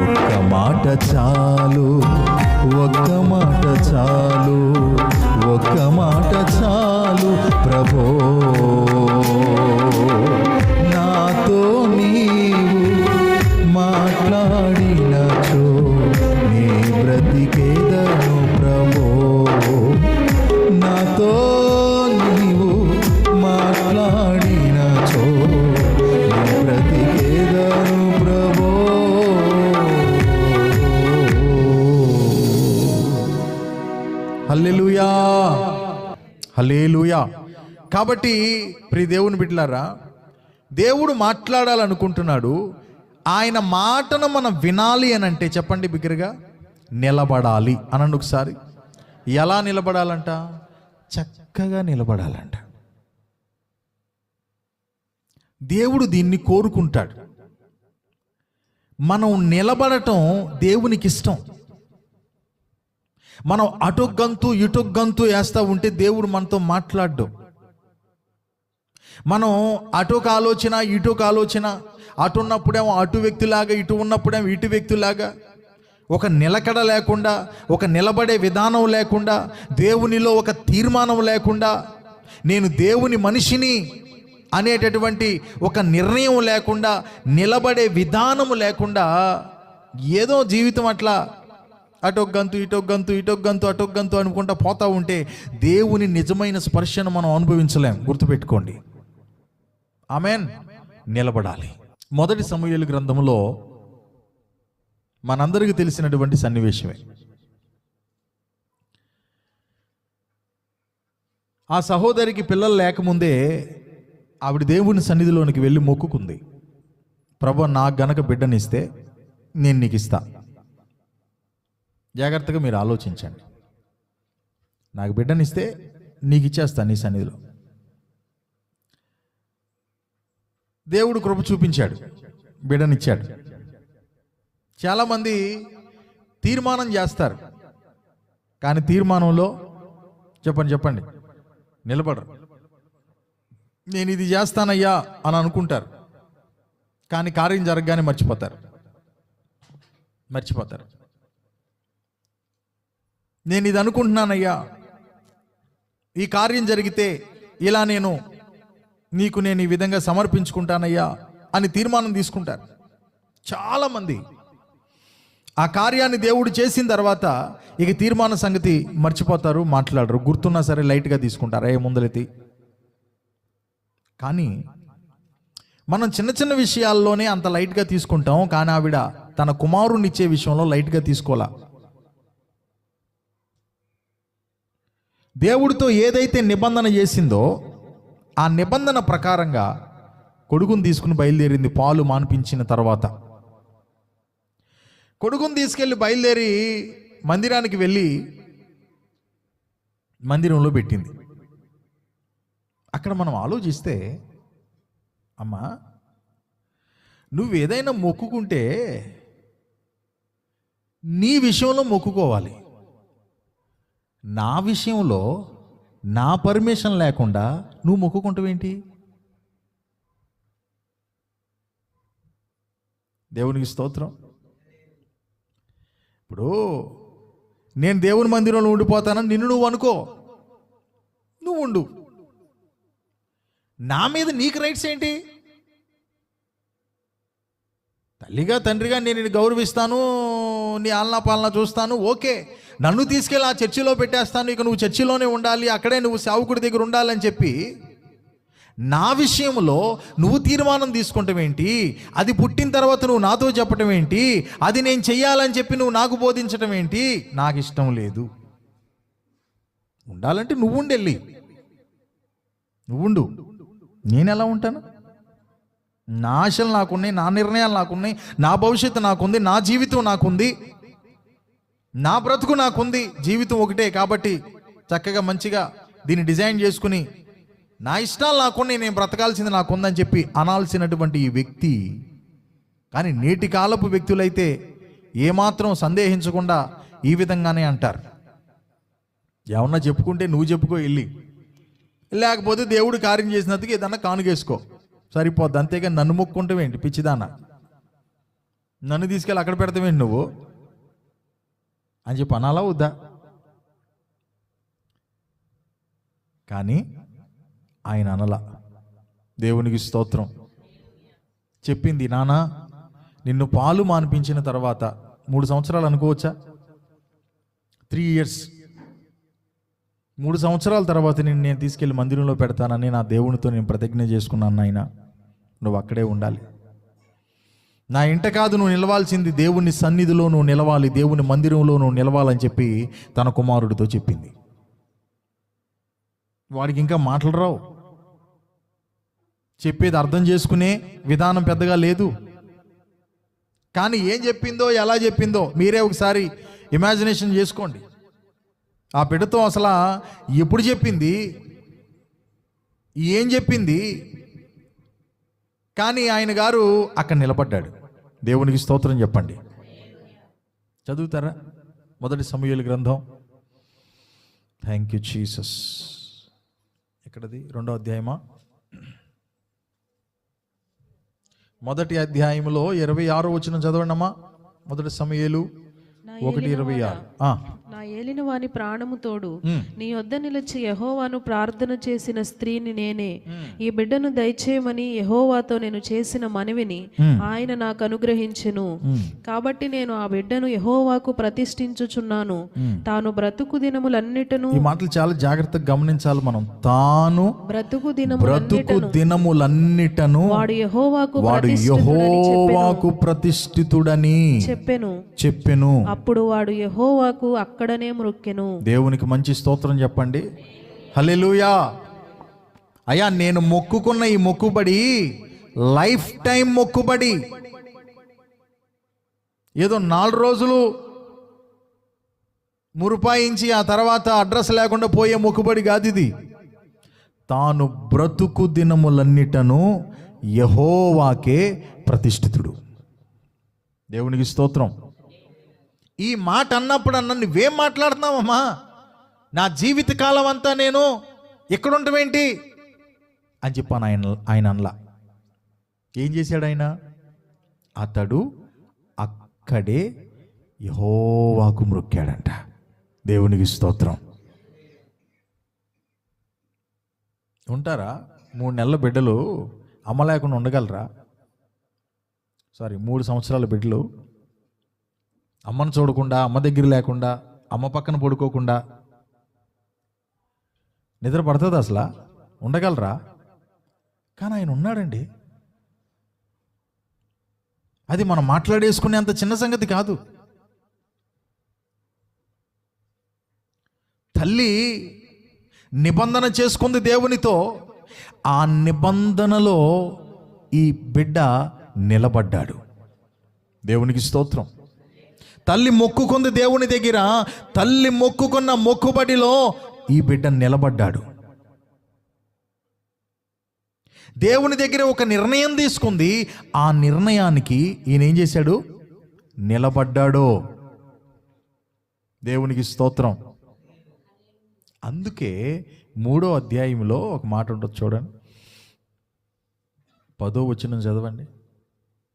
ఒక్క మాట చాలు, ఒక్క మాట చాలు, ఒక్క మాట చాలు ప్రభో. నాతో నీవు మాట్లాడినచో నీ బ్రతికేదను ప్రభో. నాతో నీవు మాట్లాడినచో నీ బ్రతికేదను ప్రభో. హల్లెలూయా, హల్లెలూయా. కాబట్టి ప్రియ దేవుని బిడ్డలారా, దేవుడు మాట్లాడాలనుకుంటున్నాడు. ఆయన మాటను మనం వినాలి అని అంటే చెప్పండి బిగ్గరగా, నిలబడాలి అనండి ఒకసారి. ఎలా నిలబడాలంట? చక్కగా నిలబడాలంట. దేవుడు దీన్ని కోరుకుంటాడు. మనం నిలబడటం దేవునికి ఇష్టం. మనం అటొగ్గంతు ఇటొగ్గంతు వేస్తూ ఉంటే దేవుడు మనతో మాట్లాడ్డు. మనం అటొక ఆలోచన ఇటొక ఆలోచన, అటు ఉన్నప్పుడేమో అటు వ్యక్తిలాగా, ఇటు ఉన్నప్పుడేమో ఇటు వ్యక్తిలాగా, ఒక నిలకడ లేకుండా, ఒక నిలబడే విధానం లేకుండా, దేవునిలో ఒక తీర్మానం లేకుండా, నేను దేవుని మనిషిని అనేటటువంటి ఒక నిర్ణయం లేకుండా, నిలబడే విధానము లేకుండా, ఏదో జీవితం అట్లా అటొగ్గంతు ఇటొగ్గంతు ఇటొగ్గంతు అటొగ్గంతు అనుకుంటా పోతా ఉంటే దేవుని నిజమైన స్పర్శను మనం అనుభవించలేం. గుర్తుపెట్టుకోండి. ఆమేన్. నిలబడాలి. మొదటి సమూయేలు గ్రంథంలో మనందరికీ తెలిసినటువంటి సన్నివేశమే. ఆ సహోదరికి పిల్లలు లేకముందే ఆవిడ దేవుని సన్నిధిలోనికి వెళ్ళి మొక్కుకుంది. ప్రభు, నాకు గనక బిడ్డనిస్తే నేను నీకు ఇస్తా. జాగ్రత్తగా మీరు ఆలోచించండి. నాకు బిడ్డనిస్తే నీకు ఇచ్చేస్తాను నీ సన్నిధిలో. దేవుడు కృప చూపించాడు, బిడ్డనిచ్చాడు. చాలామంది తీర్మానం చేస్తారు, కానీ తీర్మానంలో చెప్పండి నిలబడరు. నేను ఇది చేస్తానయ్యా అని అనుకుంటారు, కానీ కార్యం జరగగానే మర్చిపోతారు. నేను ఇది అనుకుంటున్నానయ్యా, ఈ కార్యం జరిగితే ఇలా నేను ఈ విధంగా సమర్పించుకుంటానయ్యా అని తీర్మానం తీసుకుంటారు. చాలామంది ఆ కార్యాన్ని దేవుడు చేసిన తర్వాత ఇక తీర్మాన సంగతి మర్చిపోతారు, మాట్లాడరు. గుర్తున్నా సరే లైట్గా తీసుకుంటారు, ఏ ముందలెత్తి. కానీ మనం చిన్న చిన్న విషయాల్లోనే అంత లైట్గా తీసుకుంటాం, కానీ ఆవిడ తన కుమారుణ్ణి ఇచ్చే విషయంలో లైట్గా తీసుకోవాలా. దేవుడితో ఏదైతే నిబంధన చేసిందో ఆ నిబంధన ప్రకారంగా కొడుకుని తీసుకుని బయలుదేరింది. పాలు మాన్పించిన తర్వాత కొడుకుని తీసుకెళ్ళి బయలుదేరి మందిరానికి వెళ్ళి మందిరంలో పెట్టింది. అక్కడ మనం ఆలోచిస్తే, అమ్మా, నువ్వేదైనా మొక్కుకుంటే నీ విషయంలో మొక్కుకోవాలి. నా విషయంలో నా పర్మిషన్ లేకుండా నువ్వు మొక్కుకుంటావేంటి? దేవునికి స్తోత్రం. ఇప్పుడు నేను దేవుని మందిరంలో ఉండిపోతానని నిన్ను నువ్వు అనుకో, నువ్వు ఉండు. నా మీద నీకు రైట్స్ ఏంటి? తల్లిగా తండ్రిగా నేను నిన్ను గౌరవిస్తాను, నీ ఆలనా పాలన చూస్తాను, ఓకే. నన్ను తీసుకెళ్ళి ఆ చర్చిలో పెట్టేస్తాను, ఇక నువ్వు చర్చిలోనే ఉండాలి, అక్కడే నువ్వు సేవకుడి దగ్గర ఉండాలని చెప్పి నా విషయంలో నువ్వు తీర్మానం తీసుకుంటాం ఏంటి? అది పుట్టిన తర్వాత నువ్వు నాతో చెప్పటం ఏంటి? అది నేను చెయ్యాలని చెప్పి నువ్వు నాకు బోధించటం ఏంటి? నాకు ఇష్టం లేదు. ఉండాలంటే నువ్వు ఉండెళ్ళి నువ్వుండు. నేను ఎలా ఉంటాను? నా ఆశలు నాకున్నాయి, నా నిర్ణయాలు నాకున్నాయి, నా భవిష్యత్తు నాకుంది, నా జీవితం నాకుంది, నా బ్రతుకు నాకుంది. జీవితం ఒకటే కాబట్టి చక్కగా మంచిగా దీన్ని డిజైన్ చేసుకుని నా ఇష్టాలు నాకున్నాయి, నేను బ్రతకాల్సింది నాకుందని చెప్పి అనాల్సినటువంటి ఈ వ్యక్తి. కానీ నేటి కాలపు వ్యక్తులైతే ఏమాత్రం సందేహించకుండా ఈ విధంగానే అంటారు. ఏమన్నా చెప్పుకుంటే నువ్వు చెప్పుకో వెళ్ళి, లేకపోతే దేవుడు కార్యం చేసినందుకు ఏదన్నా కానుకేసుకో, సరిపోద్ది. అంతేగా నన్ను మొక్కుంటావేంటి పిచ్చిదానా? నన్ను తీసుకెళ్ళి అక్కడ పెడతావేంటి నువ్వు అని చెప్పి అనాలా వద్దా? కానీ ఆయన అనలా. దేవునికి స్తోత్రం. చెప్పింది, నాన్న నిన్ను పాలు మానిపించిన తర్వాత 3 సంవత్సరాలు అనుకోవచ్చా, 3 years, 3 సంవత్సరాల తర్వాత నేను తీసుకెళ్ళి మందిరంలో పెడతానని నా దేవునితో నేను ప్రతిజ్ఞ చేసుకున్నాను. నాయన నువ్వు అక్కడే ఉండాలి, నా ఇంట కాదు నువ్వు నిలవాల్సింది, దేవుని సన్నిధిలో నువ్వు నిలవాలి, దేవుని మందిరంలో నువ్వు నిలవాలని చెప్పి తన కుమారుడితో చెప్పింది. వాడికి ఇంకా మాటలు రావు, చెప్పేది అర్థం చేసుకునే విధానం పెద్దగా లేదు. కానీ ఏం చెప్పిందో, ఎలా చెప్పిందో మీరే ఒకసారి ఇమాజినేషన్ చేసుకోండి. ఆ బిడ్డతో అసలు ఎప్పుడు చెప్పింది, ఏం చెప్పింది? కానీ ఆయన గారు అక్కడ నిలబడ్డాడు. దేవునికి స్తోత్రం చెప్పండి. చదువుతారా 1 సమూయేలు గ్రంథం? Thank you Jesus. ఎక్కడది? 2వ అధ్యాయమా? 1వ అధ్యాయంలో 26వ వచనం చదవండి అమ్మా. 1 సమూయేలు 1:26. నా ఏలిన వాని ప్రాణము తోడు నీ వద్ద నిలిచి యెహోవాను ప్రార్థన చేసిన స్త్రీని నేనే. ఈ బిడ్డను దయచేయమని యెహోవాతో నేను చేసిన మనవిని ఆయన నాకు అనుగ్రహించెను. కాబట్టి నేను ఆ బిడ్డను యెహోవాకు ప్రతిష్ఠించుచున్నాను. తాను బ్రతుకు దినములన్నిటను, ఈ మాటలు చాలా జాగ్రత్తగా గమనించాలి మనం. తాను బ్రతుకు దినములన్నిటను వాడు యెహోవాకు ప్రతిష్ఠితుడని చెప్పెను. అప్పుడు వాడు యెహోవాకు అక్కడనే మ్రొక్కెను. దేవునికి మంచి స్తోత్రం చెప్పండి. హల్లెలూయా. అయ్యా, నేను మొక్కుకున్న ఈ మొక్కుబడి లైఫ్ టైం మొక్కుబడి. ఏదో 4 రోజులు మురుపాయించి ఆ తర్వాత అడ్రస్ లేకుండా పోయే మొక్కుబడి కాదు ఇది. తాను బ్రతుకు దినములన్నిటను యెహోవాకే ప్రతిష్ఠితుడు. దేవునికి స్తోత్రం. ఈ మాట అన్నప్పుడు నువ్వేం మాట్లాడుతున్నావమ్మా? నా జీవిత కాలం అంతా నేను ఎక్కడుంటావేంటి అని చెప్పాను ఆయన అనలా. ఏం చేశాడు ఆయన? అతడు అక్కడే యెహోవాకు మ్రొక్కాడంట. దేవునికి స్తోత్రం. ఉంటారా 3 నెలల బిడ్డలు అమ్మ లేకుండా ఉండగలరా? 3 సంవత్సరాల బిడ్డలు అమ్మను చూడకుండా, అమ్మ దగ్గర లేకుండా, అమ్మ పక్కన పడుకోకుండా నిద్ర పడుతుంది? అసలు ఉండగలరా? కానీ ఆయన ఉన్నాడండి. అది మనం మాట్లాడేసుకునే అంత చిన్న సంగతి కాదు. తల్లి నిబంధన చేసుకుంది దేవునితో. ఆ నిబంధనలో ఈ బిడ్డ నిలబడ్డాడు. దేవునికి స్తోత్రం. తల్లి మొక్కుకుంది దేవుని దగ్గర. తల్లి మొక్కుకున్న మొక్కుబడిలో ఈ బిడ్డ నిలబడ్డాడు. దేవుని దగ్గర ఒక నిర్ణయం తీసుకుంది. ఆ నిర్ణయానికి ఈయన ఏం చేశాడు? నిలబడ్డాడు. దేవునికి స్తోత్రం. అందుకే 3వ అధ్యాయంలో ఒక మాట ఉంటుంది చూడండి. 10వ వచనం చదవండి.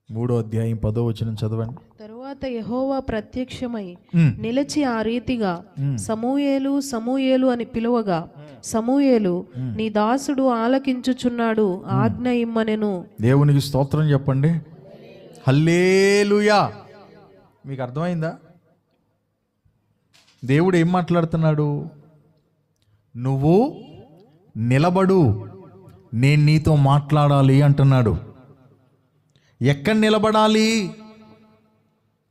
3వ అధ్యాయం 10వ వచనం చదవండి. తరువాత యెహోవా ప్రత్యక్షమై నిలిచి ఆ రీతిగా సమూయేలు సమూయేలు అని పిలువగా, సమూయేలు నీ దాసుడు ఆలకించుచున్నాడు, ఆజ్ఞ ఇమ్మనెను. దేవునికి స్తోత్రం చెప్పండి. హల్లెలూయా. మీకు అర్థమైందా? దేవుడు ఏం మాట్లాడుతున్నాడు? నువ్వు నిలబడు, నేను నీతో మాట్లాడాలి అంటున్నాడు. ఎక్కడ నిలబడాలి?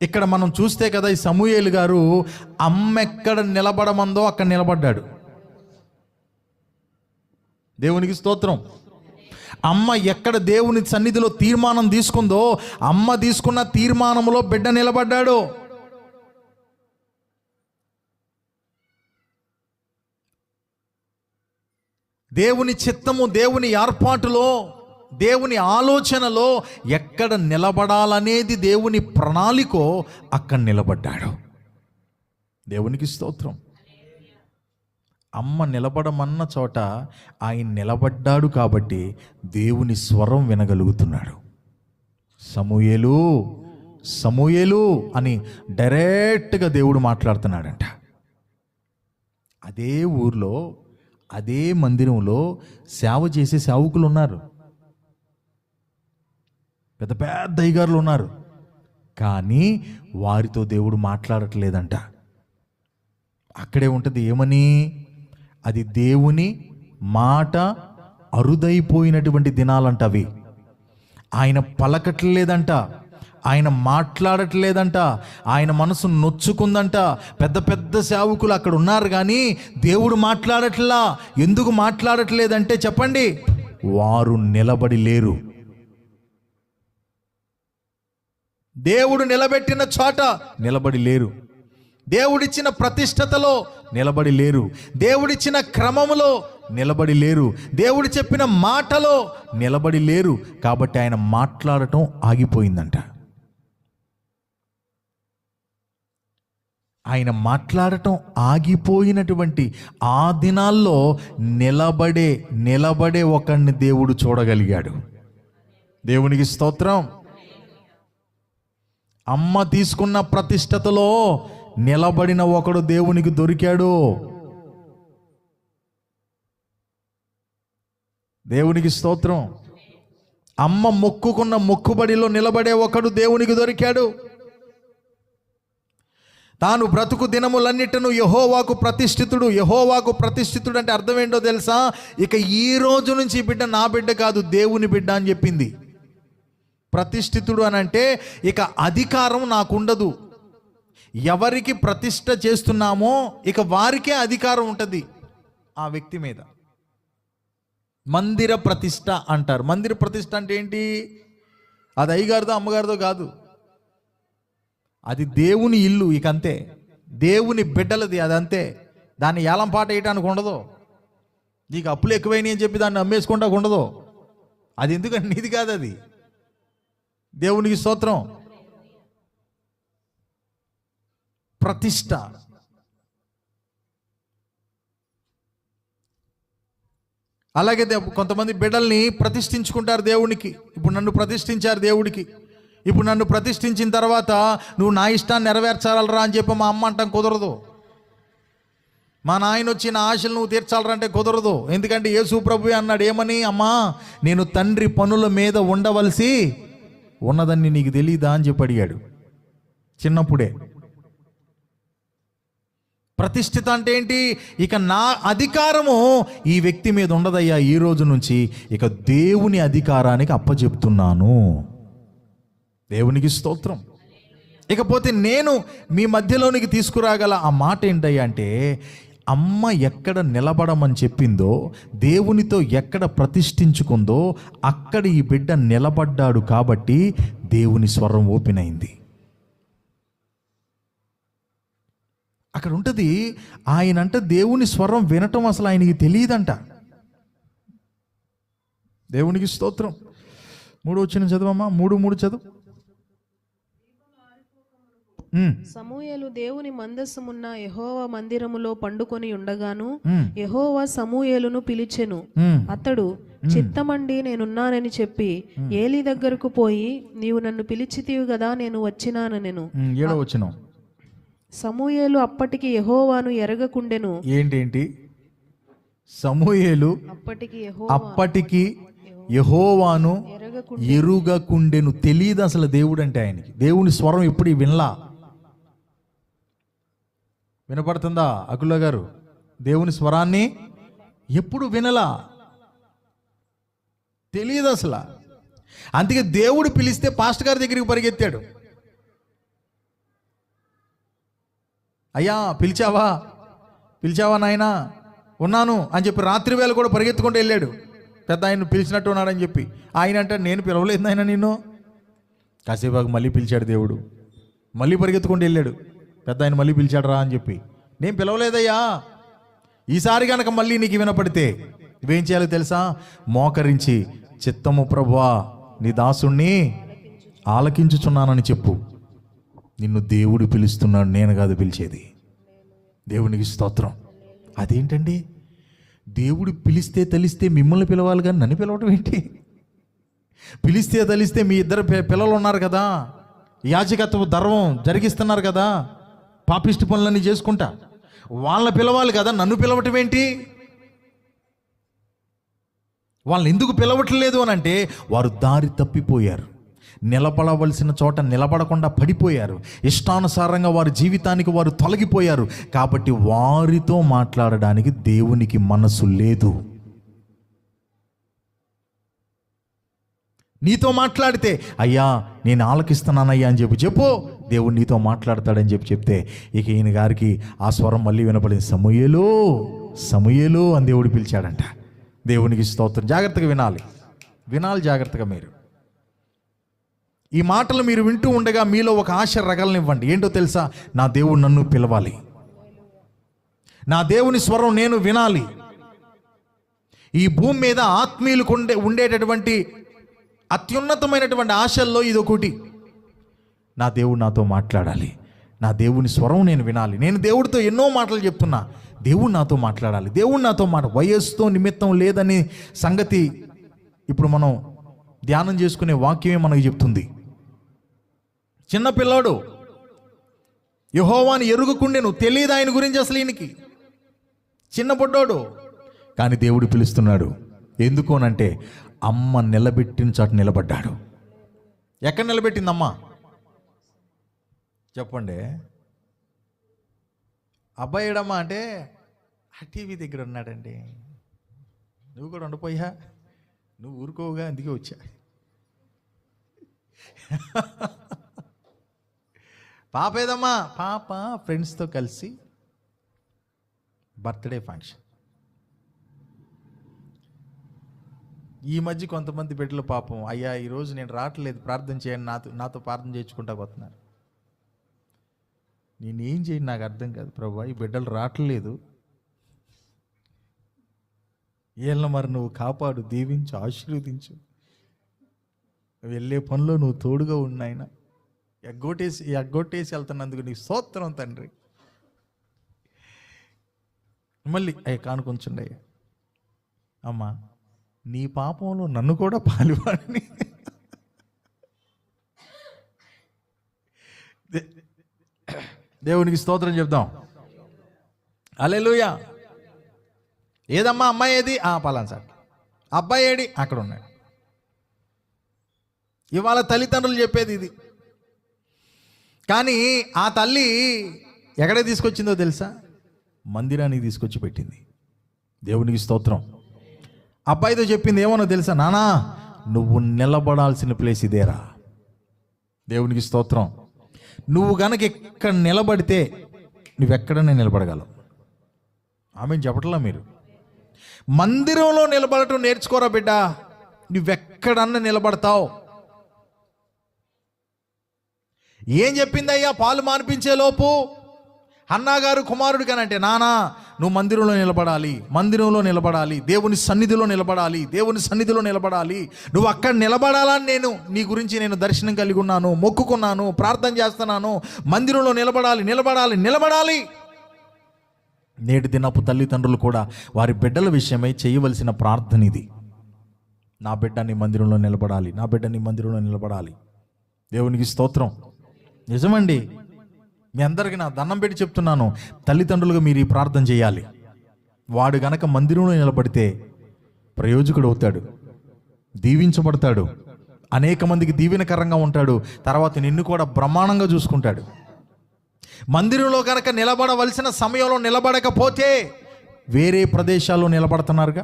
ఇక్కడ మనం చూస్తే కదా, ఈ సమూయేలు గారు అమ్మ ఎక్కడ నిలబడమందో అక్కడ నిలబడ్డాడు. దేవునికి స్తోత్రం. అమ్మ ఎక్కడ దేవుని సన్నిధిలో తీర్మానం తీసుకుందో, అమ్మ తీసుకున్న తీర్మానంలో బిడ్డ నిలబడ్డాడు. దేవుని చిత్తము, దేవుని ఏర్పాటులో, దేవుని ఆలోచనలో ఎక్కడ నిలబడాలనేది దేవుని ప్రణాళికో అక్కడ నిలబడ్డాడు. దేవునికి స్తోత్రం. అమ్మ నిలబడమన్న చోట ఆయన నిలబడ్డాడు కాబట్టి దేవుని స్వరం వినగలుగుతున్నాడు. సమూయేలు సమూయేలు అని డైరెక్ట్గా దేవుడు మాట్లాడుతున్నాడంట. అదే ఊర్లో అదే మందిరంలో సేవ చేసే సేవకులు ఉన్నారు, పెద్ద పెద్ద అయ్యగారులు ఉన్నారు. కానీ వారితో దేవుడు మాట్లాడట్లేదంట. అక్కడే ఉంటుంది ఏమని, అది దేవుని మాట అరుదైపోయినటువంటి దినాలంట అవి. ఆయన పలకట్లేదంట, ఆయన మాట్లాడట్లేదంట, ఆయన మనసు నొచ్చుకుందంట. పెద్ద పెద్ద సేవకులు అక్కడ ఉన్నారు కానీ దేవుడు మాట్లాడట్లా. ఎందుకు మాట్లాడట్లేదంటే చెప్పండి, వారు నిలబడి లేరు. దేవుడు నిలబెట్టిన చోట నిలబడి లేరు, దేవుడిచ్చిన ప్రతిష్టతలో నిలబడి లేరు, దేవుడిచ్చిన క్రమములో నిలబడి లేరు, దేవుడు చెప్పిన మాటలో నిలబడి లేరు. కాబట్టి ఆయన మాట్లాడటం ఆగిపోయిందంట. ఆయన మాట్లాడటం ఆగిపోయినటువంటి ఆ దినాల్లో నిలబడే ఒకడిని దేవుడు చూడగలిగాడు. దేవునికి స్తోత్రం. అమ్మ తీసుకున్న ప్రతిష్టతలో నిలబడిన ఒకడు దేవునికి దొరికాడు. దేవునికి స్తోత్రం. అమ్మ మొక్కుకున్న మొక్కుబడిలో నిలబడే ఒకడు దేవునికి దొరికాడు. తాను బ్రతుకు దినములన్నిటను యెహోవాకు ప్రతిష్ఠితుడు. యెహోవాకు ప్రతిష్ఠితుడు అంటే అర్థం ఏంటో తెలుసా? ఇక ఈ రోజు నుంచి ఈ బిడ్డ నా బిడ్డ కాదు, దేవుని బిడ్డ అని చెప్పింది. ప్రతిష్ఠితుడు అని అంటే ఇక అధికారం నాకుండదు. ఎవరికి ప్రతిష్ఠ చేస్తున్నామో ఇక వారికే అధికారం ఉంటుంది ఆ వ్యక్తి మీద. మందిర ప్రతిష్ఠ అంటారు. మందిర ప్రతిష్ఠ అంటే ఏంటి? అది అయ్యగారిదో అమ్మగారిదో కాదు, అది దేవుని ఇల్లు. ఇక అంతే, దేవుని బిడ్డలది, అదంతే. దాన్ని ఏలంపాట వేయటానికి ఉండదు. నీకు అప్పులు ఎక్కువైనాయి అని చెప్పి దాన్ని అమ్మేసుకుంటా ఉండదు. అది ఎందుకంటే నీది కాదు, అది దేవునికి స్తోత్రం. ప్రతిష్ట. అలాగే కొంతమంది బిడ్డల్ని ప్రతిష్ఠించుకుంటారు దేవునికి. ఇప్పుడు నన్ను ప్రతిష్ఠించారు దేవుడికి, ఇప్పుడు నన్ను ప్రతిష్ఠించిన తర్వాత నువ్వు నా ఇష్టాన్ని నెరవేర్చాలరా అని చెప్పి మా అమ్మ అంటాం కుదరదు. మా నాయన వచ్చి నా ఆశలు నువ్వు తీర్చాలరా అంటే కుదరదు. ఎందుకంటే యేసు ప్రభువే అన్నాడు ఏమని, అమ్మా నేను తండ్రి పనుల మీద ఉండవలసి ఉన్నదని నీకు తెలీదా అని చెప్పి అడిగాడు చిన్నప్పుడే. ప్రతిష్ఠిత అంటే ఏంటి? ఇక నా అధికారము ఈ వ్యక్తి మీద ఉండదయ్యా, ఈ రోజు నుంచి ఇక దేవుని అధికారానికి అప్పచెప్తున్నాను. దేవునికి స్తోత్రం. ఇకపోతే నేను మీ మధ్యలోనికి తీసుకురాగల ఆ మాట ఏంటయ్యా అంటే, అమ్మ ఎక్కడ నిలబడమని చెప్పిందో, దేవునితో ఎక్కడ ప్రతిష్ఠించుకుందో అక్కడ ఈ బిడ్డ నిలబడ్డాడు. కాబట్టి దేవుని స్వరం ఓపెన్ అయింది. అక్కడ ఉంటుంది, ఆయనంట దేవుని స్వరం వినటం అసలు ఆయనకి తెలియదంట. దేవునికి స్తోత్రం. 3వ వచనం చదవమ్మా, 3:3 చదువు. సమూయేలు దేవుని మందసమున్న యెహోవా మందిరములో పండుకొని ఉండగాను యెహోవా సమూయేలును పిలిచెను. అతడు చిత్తమండి నేనున్నానని చెప్పి ఏలీ దగ్గరకు పోయి, నీవు నన్ను పిలిచితివి కదా, నేను వచ్చినానెను. 7వ వచనం. సమూయేలు అప్పటికి యెహోవాను ఎరగకుండెను. ఏంటి? సమూయేలు అప్పటికి యెహోవాను ఎరుగకుండెను. తెలియదు అసలు దేవుడు అంటే ఆయనకి. దేవుని స్వరం ఎప్పుడు వినలా. వినపడుతుందా అకుల గారు? దేవుని స్వరాన్ని ఎప్పుడు వినలా, తెలియదు అసలు. అందుకే దేవుడు పిలిస్తే పాస్టర్ గారి దగ్గరికి పరిగెత్తాడు. అయ్యా పిలిచావా నాయనా? ఉన్నాను అని చెప్పి రాత్రి వేళ కూడా పరిగెత్తుకుంటూ వెళ్ళాడు. పెద్ద ఆయన పిలిచినట్టు ఉన్నాడని చెప్పి. ఆయన అంటే నేను పిలవలేదు నాయన నిన్ను. కాసేపాకు మళ్ళీ పిలిచాడు దేవుడు. మళ్ళీ పరిగెత్తుకుంటూ వెళ్ళాడు. పెద్ద ఆయన మళ్ళీ పిలిచాడు రా అని చెప్పి. నేను పిలవలేదయ్యా, ఈసారి కనుక మళ్ళీ నీకు వినపడితే నువ్వేం చేయాలో తెలుసా? మోకరించి, చిత్తము ప్రభువా నీ దాసుణ్ణి ఆలకించుచున్నానని చెప్పు. నిన్ను దేవుడు పిలుస్తున్నాడు, నేను కాదు పిలిచేది. దేవునికి స్తోత్రం. అదేంటండి? దేవుడు పిలిస్తే తెలిస్తే మిమ్మల్ని పిలవాలి కానీ నన్ను పిలవటం ఏంటి? పిలిస్తే తెలిస్తే మీ ఇద్దరు పిల్లలు ఉన్నారు కదా, యాజకత్వ ధర్మం జరిగిస్తున్నారు కదా, పాపిష్టి పనులన్నీ చేసుకుంటా. వాళ్ళని పిలవాలి కదా, నన్ను పిలవటం ఏంటి? వాళ్ళని ఎందుకు పిలవట్లేదు అని అంటే వారు దారి తప్పిపోయారు, నిలబడవలసిన చోట నిలబడకుండా పడిపోయారు, ఇష్టానుసారంగా వారి జీవితానికి వారు తొలగిపోయారు. కాబట్టి వారితో మాట్లాడడానికి దేవునికి మనసు లేదు. నీతో మాట్లాడితే అయ్యా నేను ఆలకిస్తున్నానయ్యా అని చెప్పు, దేవుడు నీతో మాట్లాడతాడని చెప్తే ఇక ఈయన గారికి ఆ స్వరం మళ్ళీ వినపడింది, సమూయేలు సమూయేలు అని దేవుడు పిలిచాడంట. దేవునికి స్తోత్రం. జాగ్రత్తగా వినాలి జాగ్రత్తగా. మీరు ఈ మాటలు మీరు వింటూ ఉండగా మీలో ఒక ఆశ రగలనివ్వండి. ఏంటో తెలుసా? నా దేవుడు నన్ను పిలవాలి, నా దేవుని స్వరం నేను వినాలి. ఈ భూమి మీద ఆత్మీయులకు ఉండేటటువంటి అత్యున్నతమైనటువంటి ఆశల్లో ఇదొకటి. నా దేవుడు నాతో మాట్లాడాలి, నా దేవుని స్వరం నేను వినాలి. నేను దేవుడితో ఎన్నో మాటలు చెప్తున్నా, దేవుడు నాతో మాట్లాడాలి, దేవుడు నాతో వయస్సుతో నిమిత్తం లేదని సంగతి ఇప్పుడు మనం ధ్యానం చేసుకునే వాక్యమే మనకు చెప్తుంది. చిన్నపిల్లాడు యెహోవాను ఎరుగుకుండెను, తెలియదు ఆయన గురించి అసలు ఈయనకి, చిన్న పొడ్డోడు. కానీ దేవుడు పిలుస్తున్నాడు. ఎందుకోనంటే అమ్మ నిలబెట్టిన చోట నిలబడ్డాడు. ఎక్కడ నిలబెట్టిందమ్మా చెప్పండి? అబ్బాయి ఏడమ్మా అంటే ఆ టీవీ దగ్గర ఉన్నాడండి. నువ్వు కూడా ఉండిపోయా, నువ్వు ఊరుకోవుగా, అందుకే వచ్చా. పాప ఏదమ్మా? పాప ఫ్రెండ్స్తో కలిసి బర్త్డే ఫంక్షన్. ఈ మధ్య కొంతమంది బిడ్డలు పాపం, అయ్యా ఈరోజు నేను రావట్లేదు, ప్రార్థన చేయండి, నాతో ప్రార్థన చేయించుకుంటా పోతున్నారు. నేనేం చేయండి నాకు అర్థం కాదు ప్రభా, ఈ బిడ్డలు రావట్లేదు, వీళ్ళని మరి నువ్వు కాపాడు, దీవించు, ఆశీర్వదించు, వెళ్ళే పనిలో నువ్వు తోడుగా ఉన్నాయన. ఎగ్గొట్టేసి వెళ్తున్నందుకు నీకు స్తోత్రం తండ్రి. మళ్ళీ కానుకొంచండి అయ్యా, అమ్మా నీ పాపంలో నన్ను కూడా పాలువాడిని. దేవునికి స్తోత్రం చెప్దాం. హల్లెలూయా. ఏదమ్మా అమ్మాయి ఏది? పలానా సార్. అబ్బాయి ఏడి? అక్కడ ఉన్నాడు. ఇవాళ తల్లిదండ్రులు చెప్పేది ఇది. కానీ ఆ తల్లి ఎక్కడ తీసుకొచ్చిందో తెలుసా? మందిరానికి తీసుకొచ్చి పెట్టింది. దేవునికి స్తోత్రం. అబ్బాయితో చెప్పింది ఏమన్నా తెలుసా? నానా నువ్వు నిలబడాల్సిన ప్లేస్ ఇదేరా. దేవునికి స్తోత్రం. నువ్వు గనక ఎక్కడ నిలబడితే నువ్వెక్కడనే నిలబడగలవు. ఆమె చెప్పట్లా? మీరు మందిరంలో నిలబడటం నేర్చుకోరా బిడ్డ, నువ్వెక్కడన్నా నిలబడతావు. ఏం చెప్పిందయ్యా పాలు మానిపించే లోపు? హన్నా గారు కుమారుడు కానంటే, నానా నువ్వు మందిరంలో నిలబడాలి, మందిరంలో నిలబడాలి, దేవుని సన్నిధిలో నిలబడాలి, దేవుని సన్నిధిలో నిలబడాలి. నువ్వు అక్కడ నిలబడాలని నేను నీ గురించి నేను దర్శనం కలిగి ఉన్నాను, మొక్కుకున్నాను, ప్రార్థన చేస్తున్నాను. మందిరంలో నిలబడాలి, నిలబడాలి, నిలబడాలి. నేటి దినపు తల్లిదండ్రులు కూడా వారి బిడ్డల విషయమై చేయవలసిన ప్రార్థన ఇది. నా బిడ్డ నీ మందిరంలో నిలబడాలి, నా బిడ్డ నీ మందిరంలో నిలబడాలి. దేవునికి స్తోత్రం. నిజమండి, మీ అందరికీ నా దండం పెట్టి చెప్తున్నాను, తల్లిదండ్రులుగా మీరు ఈ ప్రార్థన చేయాలి. వాడు గనక మందిరంలో నిలబడితే ప్రయోజకుడు అవుతాడు, దీవించబడతాడు, అనేక మందికి దీవెనకరంగా ఉంటాడు, తర్వాత నిన్ను కూడా బ్రహ్మాండంగా చూసుకుంటాడు. మందిరంలో కనుక నిలబడవలసిన సమయంలో నిలబడకపోతే వేరే ప్రదేశాల్లో నిలబడుతున్నారుగా,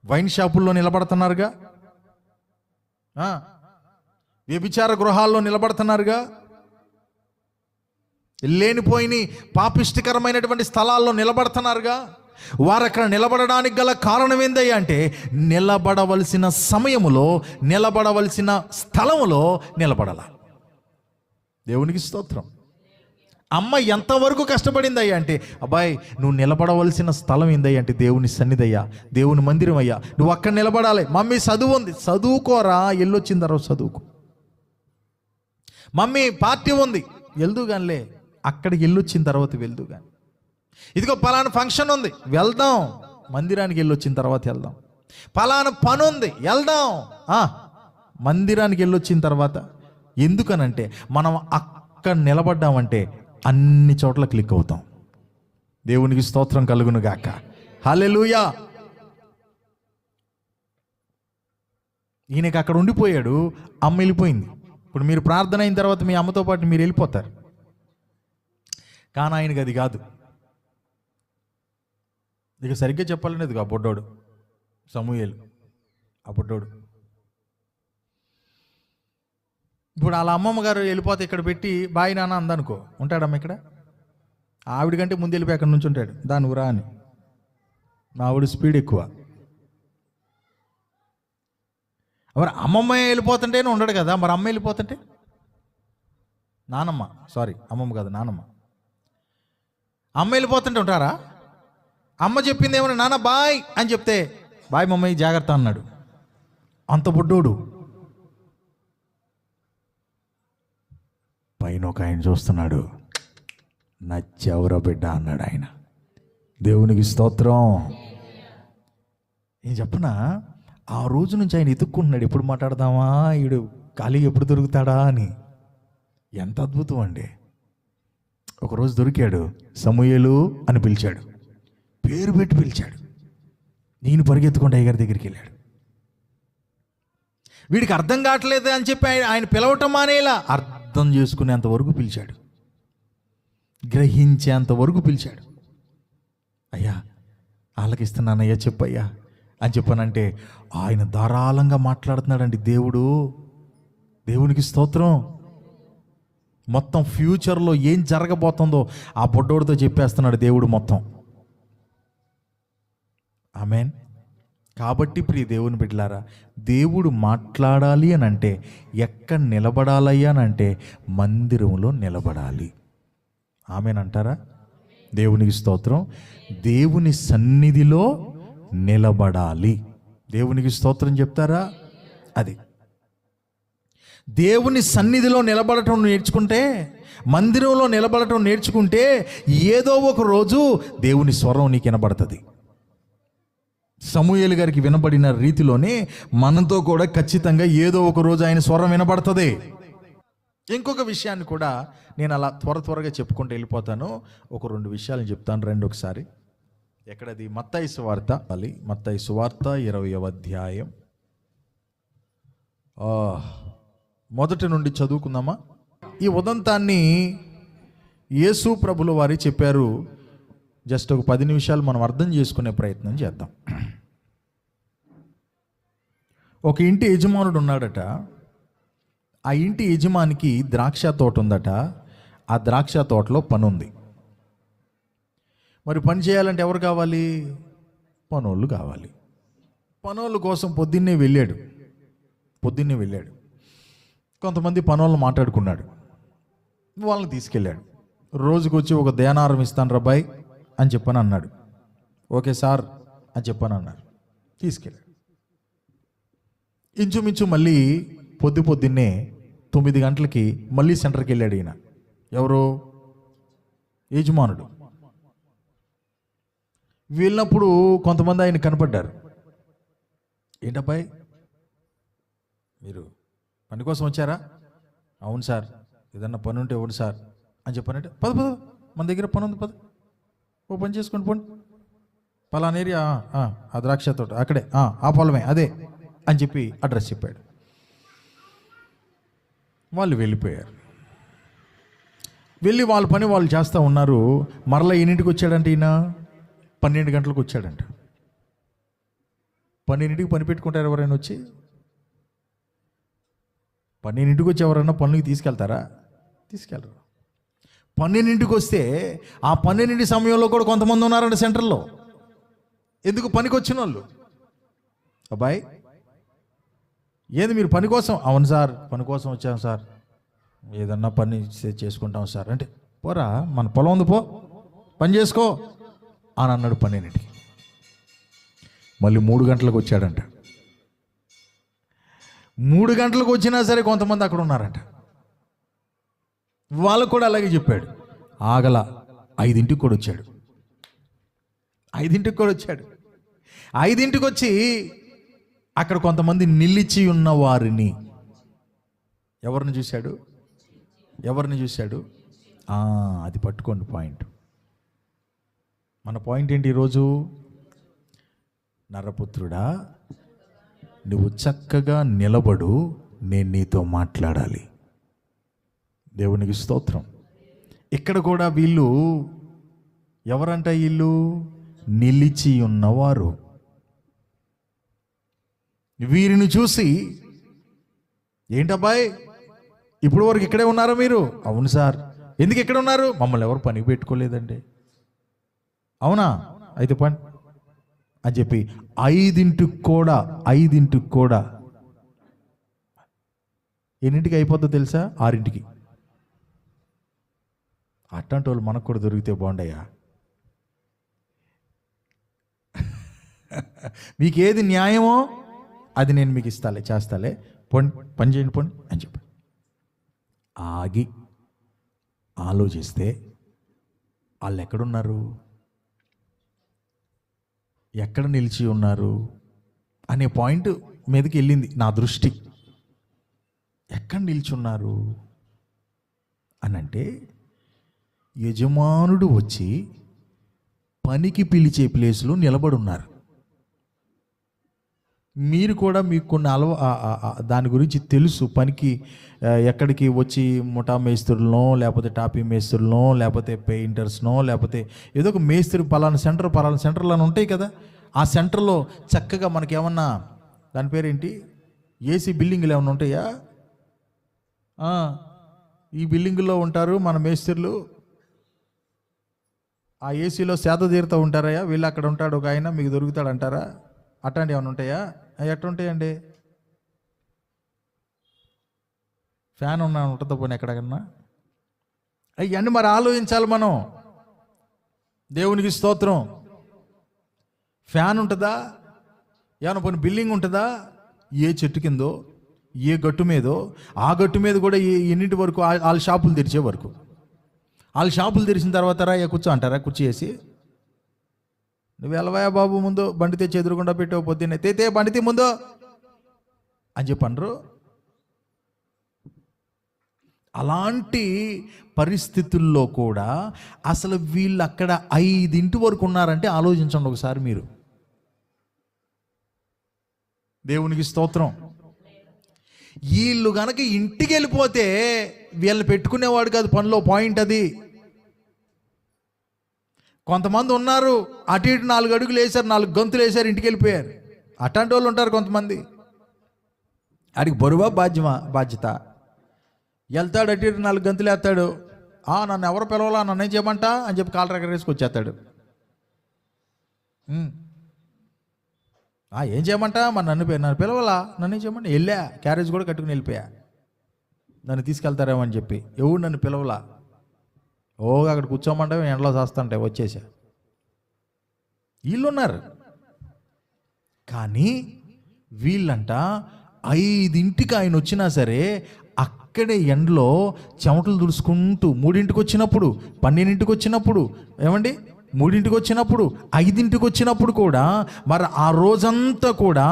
వైన్ షాపుల్లో నిలబడుతున్నారుగా, వ్యభిచార గృహాల్లో నిలబడుతున్నారుగా, లేనిపోయిన పాపిష్టికరమైనటువంటి స్థలాల్లో నిలబడుతున్నారుగా. వారు అక్కడ నిలబడడానికి గల కారణం ఏందయ్యా అంటే, నిలబడవలసిన సమయములో, నిలబడవలసిన స్థలములో నిలబడాల. దేవునికి స్తోత్రం. అమ్మ ఎంతవరకు కష్టపడిందయ్యా అంటే, అబ్బాయి నువ్వు నిలబడవలసిన స్థలం ఏందయ్యా అంటే దేవుని సన్నిధయ్యా, దేవుని మందిరం అయ్యా, నువ్వు అక్కడ నిలబడాలి. మమ్మీ చదువు ఉంది, చదువుకోరా, ఎల్లొచ్చిన తర్వాత చదువుకో. మమ్మీ పార్టీ ఉంది, వెళ్దు కానిలే, అక్కడికి వెళ్ళొచ్చిన తర్వాత వెళ్దు కానీ. ఇదిగో పలానా ఫంక్షన్ ఉంది, వెళ్దాం, మందిరానికి వెళ్ళొచ్చిన తర్వాత వెళ్దాం. పలానా పని ఉంది, వెళ్దాం, మందిరానికి వెళ్ళొచ్చిన తర్వాత. ఎందుకనంటే మనం అక్కడ నిలబడ్డామంటే అన్ని చోట్ల క్లిక్ అవుతాం. దేవునికి స్తోత్రం కలుగును గాక. హల్లెలూయా. ఈయనకి అక్కడ ఉండిపోయాడు, అమ్మ వెళ్ళిపోయింది. ఇప్పుడు మీరు ప్రార్థన అయిన తర్వాత మీ అమ్మతో పాటు మీరు వెళ్ళిపోతారు. కానీ ఆయనకి అది కాదు. ఇక సరిగ్గా చెప్పాలనేది ఆ బొడ్డోడు సమూయేలు, ఆ బొడ్డోడు. ఇప్పుడు వాళ్ళ అమ్మమ్మ గారు వెళ్ళిపోతే ఇక్కడ పెట్టి బాయ్ నాన్న అందనుకో, ఉంటాడమ్మ ఇక్కడ? ఆవిడ కంటే ముందు వెళ్ళిపోయి అక్కడ నుంచి ఉంటాడు, దాని ఊరా అని. మా ఆవిడ స్పీడ్ ఎక్కువ. మరి అమ్మమ్మ వెళ్ళిపోతుంటేనే ఉండడు కదా, మరి అమ్మ వెళ్ళిపోతుంటే నానమ్మ, సారీ అమ్మమ్మ కాదు నానమ్మ. అమ్మ వెళ్ళిపోతుంటే ఉంటారా? అమ్మ చెప్పింది ఏమన్నా, నాన్న బాయ్ అని చెప్తే బాయ్ మమ్మీ జాగ్రత్త అన్నాడు. అంత బుడ్డోడు. పైన ఒక ఆయన చూస్తున్నాడు, నచ్చెవరో బిడ్డ అన్నాడు ఆయన. దేవునికి స్తోత్రం. ఏం చెప్పనా, ఆ రోజు నుంచి ఆయన ఎత్తుక్కుంటున్నాడు, ఎప్పుడు మాట్లాడదామా, ఈడు ఖాళీ ఎప్పుడు దొరుకుతాడా అని. ఎంత అద్భుతం అండి. ఒకరోజు దొరికాడు, సమూయేలు అని పిలిచాడు, పేరు పెట్టి పిలిచాడు. నేను పరిగెత్తుకుంటూ అయ్యగారి దగ్గరికి వెళ్ళాడు. వీడికి అర్థం కావట్లేదు అని చెప్పి ఆయన పిలవటం మానేలా అర్థం చేసుకునేంత వరకు పిలిచాడు, గ్రహించేంత వరకు పిలిచాడు. అయ్యా ఆలకిస్తున్నానయ్యా చెప్పయ్యా అని చెప్పానంటే ఆయన ధారాళంగా మాట్లాడుతున్నాడండి దేవుడు. దేవునికి స్తోత్రం. మొత్తం ఫ్యూచర్లో ఏం జరగబోతుందో ఆ బొడ్డోడితో చెప్పేస్తున్నాడు దేవుడు మొత్తం. ఆమేన్. కాబట్టి ప్రియ దేవుని బిడ్డలారా, దేవుడు మాట్లాడాలి అని అంటే ఎక్కడ నిలబడాలి అని అంటే మందిరంలో నిలబడాలి. ఆమేన్ అంటారా? దేవునికి స్తోత్రం. దేవుని సన్నిధిలో నిలబడాలి. దేవునికి స్తోత్రం చెప్తారా? అది దేవుని సన్నిధిలో నిలబడటం నేర్చుకుంటే, మందిరంలో నిలబడటం నేర్చుకుంటే ఏదో ఒక రోజు దేవుని స్వరం నీకు వినబడుతుంది. సమూయేలు గారికి వినబడిన రీతిలోనే మనతో కూడా ఖచ్చితంగా ఏదో ఒక రోజు ఆయన స్వరం వినబడుతుంది. ఇంకొక విషయాన్ని కూడా నేను అలా త్వరగా చెప్పుకుంటూ వెళ్ళిపోతాను. ఒక 2 విషయాలు చెప్తాను, రండి ఒకసారి. ఎక్కడది? మత్తయి సువార్త. మత్తయి సువార్త 20వ అధ్యాయం మొదటి నుండి చదువుకుందామా? ఈ ఉదంతాన్ని యేసు ప్రభుల వారి చెప్పారు. జస్ట్ ఒక 10 నిమిషాలు మనం అర్థం చేసుకునే ప్రయత్నం చేద్దాం. ఒక ఇంటి యజమానుడు ఉన్నాడట. ఆ ఇంటి యజమానికి ద్రాక్ష తోట ఉందట. ఆ ద్రాక్ష తోటలో పని ఉంది. మరి పని చేయాలంటే ఎవరు కావాలి? పనోళ్ళు కావాలి. పనోళ్ళ కోసం పొద్దున్నే వెళ్ళాడు. కొంతమంది పనోళ్ళు మాట్లాడుకున్నాడు, వాళ్ళని తీసుకెళ్ళాడు. రోజుకు వచ్చి ఒక దేనారం ఇస్తాను రబ్బాయి అని చెప్పని అన్నాడు. ఓకే సార్ అని చెప్పని అన్నారు. తీసుకెళ్ళాడు. ఇంచుమించు మళ్ళీ పొద్దున్నే 9 గంటలకి మళ్ళీ సెంటర్కి వెళ్ళాడు ఈయన. ఎవరు? యజమానుడు. వెళ్ళినప్పుడు కొంతమంది ఆయన కనపడ్డారు. ఏంటబ్బాయి మీరు పని కోసం వచ్చారా? అవును సార్. ఏదన్నా పని ఉంటే ఇవ్వండి సార్ అని చెప్పానంటే, పద మన దగ్గర పని ఉంది, పద ఓ పని చేసుకొని పోండి. పలానా ఏరియా, ఆ ద్రాక్ష తోట అక్కడే, ఆ పొలమే అదే అని చెప్పి అడ్రస్ చెప్పాడు. వాళ్ళు వెళ్ళిపోయారు. వెళ్ళి వాళ్ళ పని వాళ్ళు చేస్తూ ఉన్నారు. మరలా ఎన్నింటికి వచ్చాడంటే ఈయన 12 గంటలకు వచ్చాడంట. 12ంటికి పని పెట్టుకుంటారు ఎవరైనా వచ్చి? 12ంటికి వచ్చి ఎవరైనా పనులకి తీసుకెళ్తారా? తీసుకెళ్ళరు. 12ంటికి వస్తే ఆ 12 సమయంలో కూడా కొంతమంది ఉన్నారంట సెంటర్లో. ఎందుకు? పనికి వచ్చిన వాళ్ళు. అబ్బాయి ఏది మీరు పని కోసం? అవును సార్, పని కోసం వచ్చాం సార్, ఏదన్నా పని చేసుకుంటాం సార్ అంటే, పోరా మన పొలం ఉంది, పని చేసుకో అని అన్నాడు. 12ంటికి మళ్ళీ 3 గంటలకు వచ్చాడంట. 3 గంటలకు వచ్చినా సరే కొంతమంది అక్కడ ఉన్నారంట. వాళ్ళకు కూడా అలాగే చెప్పాడు. ఆగల 5ంటికి కూడా వచ్చాడు. 5ంటికి వచ్చి అక్కడ కొంతమంది నిలిచి ఉన్న వారిని, ఎవరిని చూశాడు? ఎవరిని చూశాడు? అది పట్టుకోండి పాయింట్. మన పాయింట్ ఏంటి ఈరోజు? నరపుత్రుడా, నువ్వు చక్కగా నిలబడు, నేను నీతో మాట్లాడాలి. దేవునికి స్తోత్రం. ఇక్కడ కూడా వీళ్ళు ఎవరంట? వీళ్ళు నిలిచి ఉన్నవారు. వీరిని చూసి, ఏంటబ్బాయి ఇప్పుడు వరకు ఇక్కడే ఉన్నారా మీరు? అవును సార్. ఎందుకు ఇక్కడ ఉన్నారు? మమ్మల్ని ఎవరు పనికి పెట్టుకోలేదండి. అవునా? అయితే పని అని చెప్పి 5ంటికి కూడా ఎన్నింటికి అయిపోద్దో తెలుసా? 6ంటికి. అట్లాంటి వాళ్ళు మనకు కూడా దొరికితే బాగుండయ్యా. మీకు ఏది న్యాయమో అది నేను మీకు ఇస్తాలే, చేస్తాలే, పని చేయండి పోండి అని చెప్పి ఆగి ఆలోచిస్తే వాళ్ళు ఎక్కడున్నారు, ఎక్కడ నిలిచి ఉన్నారు అనే పాయింట్ మీదకి వెళ్ళింది నా దృష్టి. ఎక్కడ నిల్చున్నారు అనంటే, యజమానుడు వచ్చి పనికి పిలిచే ప్లేస్లో నిలబడి ఉన్నారు. మీరు కూడా మీకు కొన్ని దాని గురించి తెలుసు. పనికి ఎక్కడికి వచ్చి ముఠా మేస్త్రులనో, లేకపోతే టాపీ మేస్త్రులనో, లేకపోతే పెయింటర్స్నో, లేకపోతే ఏదో ఒక మేస్త్రి పలానా సెంటర్లు అని ఉంటాయి కదా. ఆ సెంటర్లో చక్కగా మనకి ఏమన్నా, దాని పేరేంటి, ఏసీ బిల్డింగ్లు ఏమైనా ఉంటాయా? ఈ బిల్డింగుల్లో ఉంటారు మన మేస్త్రులు. ఆ ఏసీలో సేద తీరుతూ ఉంటారయ్యా. వీళ్ళు అక్కడ ఉంటాడు ఒక ఆయన, మీకు దొరుకుతాడంటారా? అట్లాంటివి ఏమైనా ఉంటాయా? ఎట్లుంటాయండి? ఫ్యాన్ ఉంటుందా పోనీ ఎక్కడికన్నా? అవన్నీ మరి ఆలోచించాలి మనం. దేవునికి స్తోత్రం. ఫ్యాన్ ఉంటుందా? ఏమైనా పోనీ బిల్డింగ్ ఉంటుందా? ఏ చెట్టు కిందో, ఏ గట్టు మీదో, ఆ గట్టు మీద కూడా ఎన్నింటి వరకు? వాళ్ళ షాపులు తెరిచే వరకు. వాళ్ళు షాపులు తెరిచిన తర్వాత కూర్చో అంటారా? కుర్చీ వేసి, నువ్వు వెళ్ళవయా బాబు, ముందు బండి తెచ్చి ఎదురుకుండా పెట్టావు, పొద్దున్నే తేతే బండి ముందు అని చెప్పండ్రు. అలాంటి పరిస్థితుల్లో కూడా అసలు వీళ్ళు అక్కడ 5 వరకు ఉన్నారంటే ఆలోచించండి ఒకసారి మీరు. దేవునికి స్తోత్రం. వీళ్ళు గనక ఇంటికి వెళ్ళిపోతే వీళ్ళు పెట్టుకునేవాడు కాదు పనిలో. పాయింట్ అది. కొంతమంది ఉన్నారు, అటు ఇటు 4 అడుగులు వేశారు, 4 గంతులు వేశారు, ఇంటికి వెళ్ళిపోయారు. అట్లాంటి వాళ్ళు ఉంటారు కొంతమంది. ఆడికి బరువా బాధ్యత. వెళ్తాడు, అటు ఇటు 4 గంతులు వేస్తాడు. నన్ను ఎవరు పిలవాలా, నన్ను ఏం చేయమంటా అని చెప్పి కాళ్ళ దగ్గర వేసుకొచ్చేస్తాడు. ఏం చేయమంటా, మరి నన్ను పిలవాలా, నన్ను ఏం చేయమంటా? వెళ్ళా, క్యారేజ్ కూడా కట్టుకుని వెళ్ళిపోయా, నన్ను తీసుకెళ్తారేమో అని చెప్పి. ఎవడు నన్ను పిలవలా. అక్కడ కూర్చోమంటే ఎండలో చేస్తుంటే వచ్చేసా. వీళ్ళున్నారు. కానీ వీళ్ళంట 5ంటికి ఆయన వచ్చినా సరే అక్కడే ఎండలో చెమటలు దుడుచుకుంటూ 3ంటికి వచ్చినప్పుడు, 12ంటికి వచ్చినప్పుడు, ఏమండి 3ంటికి వచ్చినప్పుడు, 5ంటికి వచ్చినప్పుడు కూడా మరి ఆ రోజంతా కూడా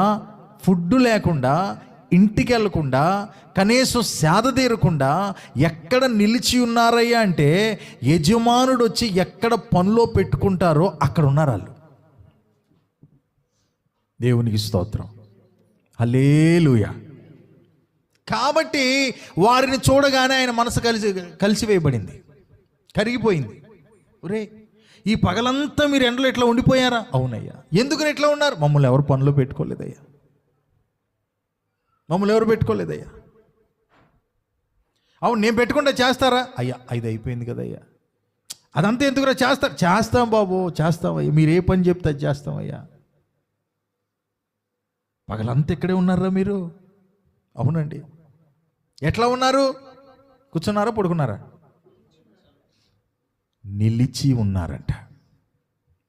ఫుడ్ లేకుండా, ఇంటికి వెళ్ళకుండా, కనీసం సేద తీరకుండా ఎక్కడ నిలిచి ఉన్నారయ్యా అంటే, యజమానుడు వచ్చి ఎక్కడ పనిలో పెట్టుకుంటారో అక్కడ ఉన్నారు వాళ్ళు. దేవునికి స్తోత్రం. హల్లెలూయా. కాబట్టి వారిని చూడగానే ఆయన మనసు కలిసివేయబడింది, కరిగిపోయింది. ఒరే, ఈ పగలంతా మీరు ఎండలో ఎట్లా ఉండిపోయారా? అవునయ్యా. ఎందుకని ఎట్లా ఉన్నారు? మమ్మల్ని ఎవరు పనిలో పెట్టుకోలేదయ్యా, మమ్మల్ని ఎవరు పెట్టుకోలేదయ్యా. అవును, నేను పెట్టుకుంటే చేస్తారా? అయ్యా 5 అయిపోయింది కదయ్యా, అదంతా ఎందుకురా? చేస్తాం బాబు, చేస్తామయ్యా, మీరు ఏ పని చెప్తే అది చేస్తామయ్యా. పగలంతా ఇక్కడే ఉన్నారా మీరు? అవునండి. ఎట్లా ఉన్నారు? కూర్చున్నారా, పడుకున్నారా? నిలిచి ఉన్నారంట.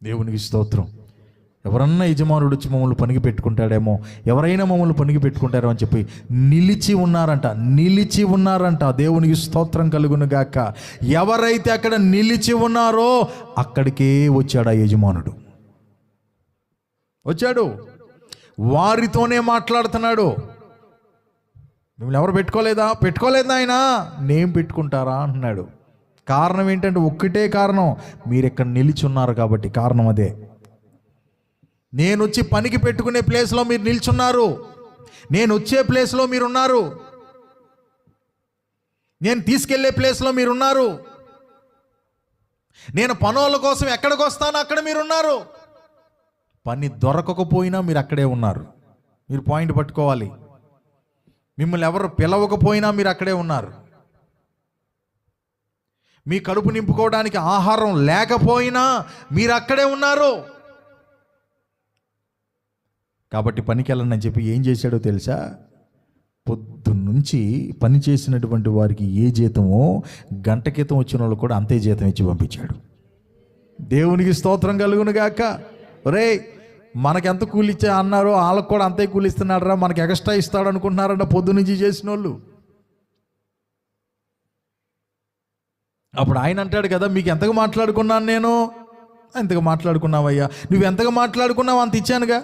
దేవునికి స్తోత్రం. ఎవరన్నా యజమానుడు వచ్చి మమ్మల్ని పనికి పెట్టుకుంటాడేమో, ఎవరైనా మమ్మల్ని పనికి పెట్టుకుంటారో అని చెప్పి నిలిచి ఉన్నారంట. దేవునికి స్తోత్రం కలుగును గాక. ఎవరైతే అక్కడ నిలిచి ఉన్నారో అక్కడికే వచ్చాడు ఆ యజమానుడు. వచ్చాడు, వారితోనే మాట్లాడుతున్నాడు. మిమ్మల్ని ఎవరు పెట్టుకోలేదా ఆయన, నేను పెట్టుకుంటారా అంటున్నాడు. కారణం ఏంటంటే ఒక్కటే కారణం, మీరు ఇక్కడ నిలిచున్నారు కాబట్టి. కారణం అదే, నేను వచ్చి పనికి పెట్టుకునే ప్లేస్లో మీరు నిల్చున్నారు, నేను వచ్చే ప్లేస్లో మీరున్నారు, నేను తీసుకెళ్లే ప్లేస్లో మీరున్నారు, నేను పనుల కోసం ఎక్కడికి వస్తానో అక్కడ మీరున్నారు. పని దొరకకపోయినా మీరు అక్కడే ఉన్నారు. మీరు పాయింట్ పట్టుకోవాలి. మిమ్మల్ని ఎవరు పిలవకపోయినా మీరు అక్కడే ఉన్నారు. మీ కడుపు నింపుకోవడానికి ఆహారం లేకపోయినా మీరు అక్కడే ఉన్నారు. కాబట్టి పనికి వెళ్ళండి అని చెప్పి ఏం చేశాడో తెలుసా? పొద్దున్నుంచి పని చేసినటువంటి వారికి ఏ జీతమో, గంట క్రితం వచ్చిన వాళ్ళు కూడా అంతే జీతం ఇచ్చి పంపించాడు. దేవునికి స్తోత్రం కలుగును గాక. ఒరే, మనకెంత కూలిచ్చా అన్నారో వాళ్ళకు కూడా అంతే కూలిస్తున్నాడు రా, మనకి ఎక్స్ట్రా ఇస్తాడు అనుకుంటున్నారంట పొద్దునుంచి చేసిన వాళ్ళు. అప్పుడు ఆయన అంటాడు కదా, మీకు ఎంతగా మాట్లాడుకున్నాను నేను? ఎంతగా మాట్లాడుకున్నావయ్యా, నువ్వు ఎంతగా మాట్లాడుకున్నావు అంత ఇచ్చానుగా.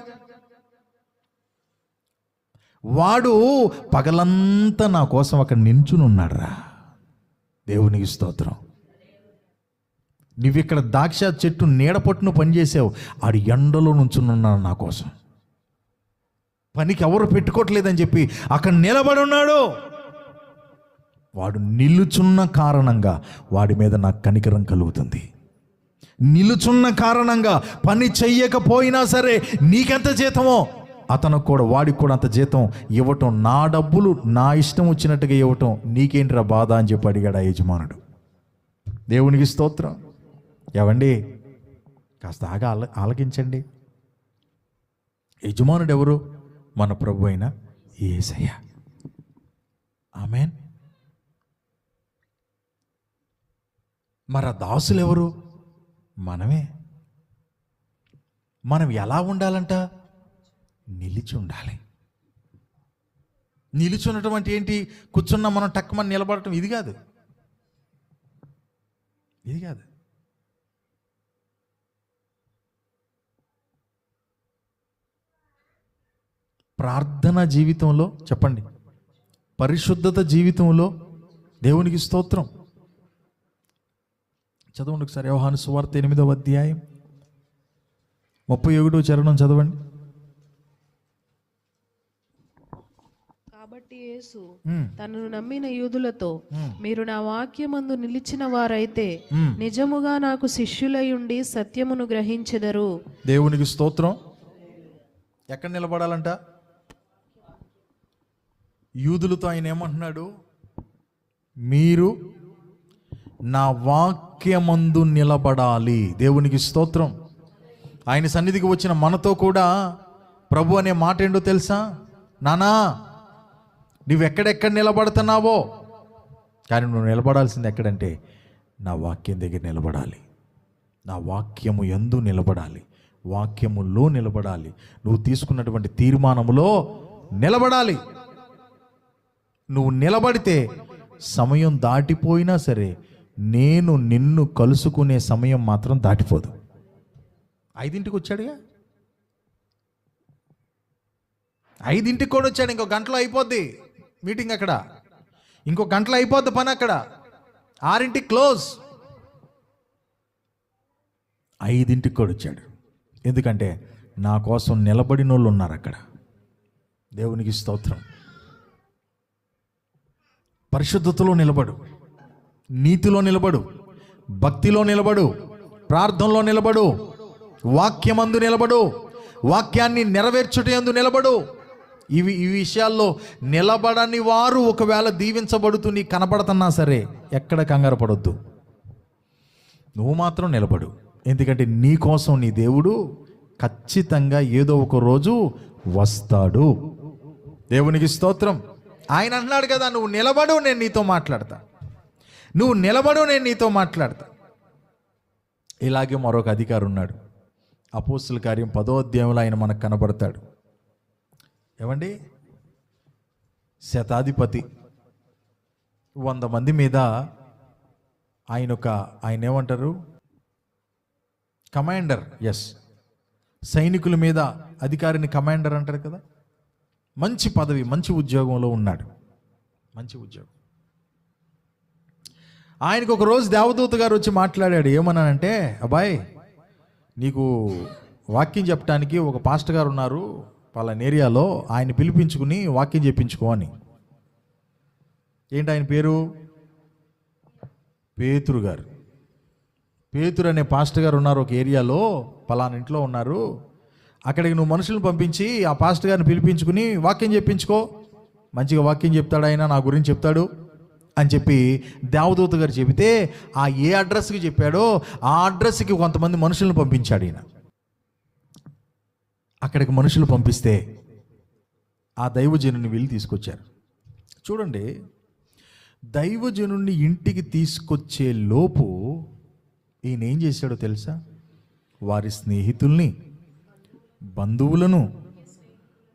వాడు పగలంతా నా కోసం అక్కడ నించుని ఉన్నాడు రా. దేవునికి స్తోత్రం. నువ్వు ఇక్కడ ద్రాక్ష చెట్టు నీడ పట్టును పనిచేసావు, ఆడు ఎండలో నుంచున్నాడు నా కోసం. పనికి ఎవరు పెట్టుకోవట్లేదని చెప్పి అక్కడ నిలబడి ఉన్నాడు. వాడు నిలుచున్న కారణంగా వాడి మీద నాకు కనికరం కలుగుతుంది. నిలుచున్న కారణంగా పని చెయ్యకపోయినా సరే నీకెంత జీతమో అతనికి కూడా, వాడికి కూడా అంత జీతం ఇవ్వటం, నా డబ్బులు నా ఇష్టం వచ్చినట్టుగా ఇవ్వటం నీకేంటిరా బాధ అని చెప్పి అడిగాడు ఆ యజమానుడు. దేవునికి స్తోత్రం. ఏవండి, కాస్త ఆగా ఆలకించండి. యజమానుడు ఎవరు? మన ప్రభు అయిన యేసయ్య. ఆమేన్. మరి దాసులు ఎవరు? మనమే. మనం ఎలా ఉండాలంట? నిలిచి ఉండాలి. నిలిచి ఉండటం అంటే ఏంటి? కూర్చున్నా మనం టక్కుమని నిలబడటం, ఇది కాదు. ప్రార్థన జీవితంలో చెప్పండి, పరిశుద్ధత జీవితంలో దేవునికి స్తోత్రం. చదవండి ఒకసారి యోహాను సువార్త 8వ అధ్యాయం 31వ చరణం చదవండి. కాబట్టి యేసు తనను నమ్మిన యూదులతో, మీరు నా వాక్యమందు నిలిచిన వారైతే నిజముగా నాకు శిష్యులై ఉండి సత్యమును గ్రహించెదరు. దేవునికి స్తోత్రం. ఎక్కడ నిలబడాలంట? యూదులతో ఆయన ఏమంటున్నాడు? మీరు నా వాక్యమందు నిలబడాలి. దేవునికి స్తోత్రం. ఆయన సన్నిధికి వచ్చిన మనతో కూడా ప్రభు అనే మాట ఏంటో తెలుసా? నానా, నువ్వెక్కడెక్కడ నిలబడుతున్నావో, కానీ నువ్వు నిలబడాల్సింది ఎక్కడంటే నా వాక్యం దగ్గర నిలబడాలి. నా వాక్యము యందు నిలబడాలి, వాక్యములో నిలబడాలి, నువ్వు తీసుకున్నటువంటి తీర్మానములో నిలబడాలి. నువ్వు నిలబడితే సమయం దాటిపోయినా సరే నేను నిన్ను కలుసుకునే సమయం మాత్రం దాటిపోదు. 5ంటికి వచ్చాడుగా, 5ంటికి కూడా వచ్చాడు. ఇంకో గంటలో అయిపోద్ది మీటింగ్ అక్కడ, ఇంకో గంటలో అయిపోద్ది పని అక్కడ. 6ంటికి క్లోజ్. 5ంటికి కూడా వచ్చాడు. ఎందుకంటే నా కోసం నిలబడిన వాళ్ళు ఉన్నారు అక్కడ. దేవునికి స్తోత్రం. పరిశుద్ధతలో నిలబడు, నీతిలో నిలబడు, భక్తిలో నిలబడు, ప్రార్థనలో నిలబడు, వాక్యమందు నిలబడు, వాక్యాన్ని నెరవేర్చుటయందు నిలబడు. ఈ విషయాల్లో నిలబడని వారు ఒకవేళ దీవించబడుతూ నీకు కనపడుతున్నా సరే ఎక్కడ కంగారు పడొద్దు. నువ్వు మాత్రం నిలబడు. ఎందుకంటే నీ కోసం నీ దేవుడు ఖచ్చితంగా ఏదో ఒక రోజు వస్తాడు. దేవునికి స్తోత్రం. ఆయన అన్నాడు కదా, నువ్వు నిలబడు, నేను నీతో మాట్లాడతా. నువ్వు నిలబడు, నేను నీతో మాట్లాడతా. ఇలాగే మరొక అధికారి ఉన్నాడు. అపోస్తుల కార్యం 10వ అధ్యాయంలో ఆయన మనకు కనబడతాడు. ఏమండి, శతాధిపతి 100 మంది మీద ఆయన ఏమంటారు? కమాండర్. ఎస్, సైనికుల మీద అధికారిని కమాండర్ అంటారు కదా. మంచి పదవి, మంచి ఉద్యోగంలో ఉన్నాడు. మంచి ఉద్యోగం. ఆయనకు ఒక రోజు దేవదూత గారు వచ్చి మాట్లాడాడు. ఏమన్నానంటే, అబ్బాయి నీకు వాక్యం చెప్పడానికి ఒక పాస్టర్ గారు ఉన్నారు పలానా ఏరియాలో, ఆయన పిలిపించుకుని వాక్యం చెప్పించుకో అని. ఏంటి ఆయన పేరు? పేతురు గారు. పేతురు అనే పాస్టర్ గారు ఉన్నారు ఒక ఏరియాలో, పలానా ఇంట్లో ఉన్నారు, అక్కడికి నువ్వు మనుషులను పంపించి ఆ పాస్టర్ గారిని పిలిపించుకుని వాక్యం చెప్పించుకో, మంచిగా వాక్యం చెప్తాడు ఆయన, నా గురించి చెప్తాడు అని చెప్పి దేవదూత గారు చెబితే, ఆ ఏ అడ్రస్కి చెప్పాడో ఆ అడ్రస్కి కొంతమంది మనుషులను పంపించాడు ఈయన. అక్కడికి మనుషులు పంపిస్తే ఆ దైవజనుని వెళ్ళి తీసుకొచ్చారు. చూడండి, దైవజనుడిని ఇంటికి తీసుకొచ్చే లోపు ఈయన ఏం చేశాడో తెలుసా? వారి స్నేహితుల్ని, బంధువులను,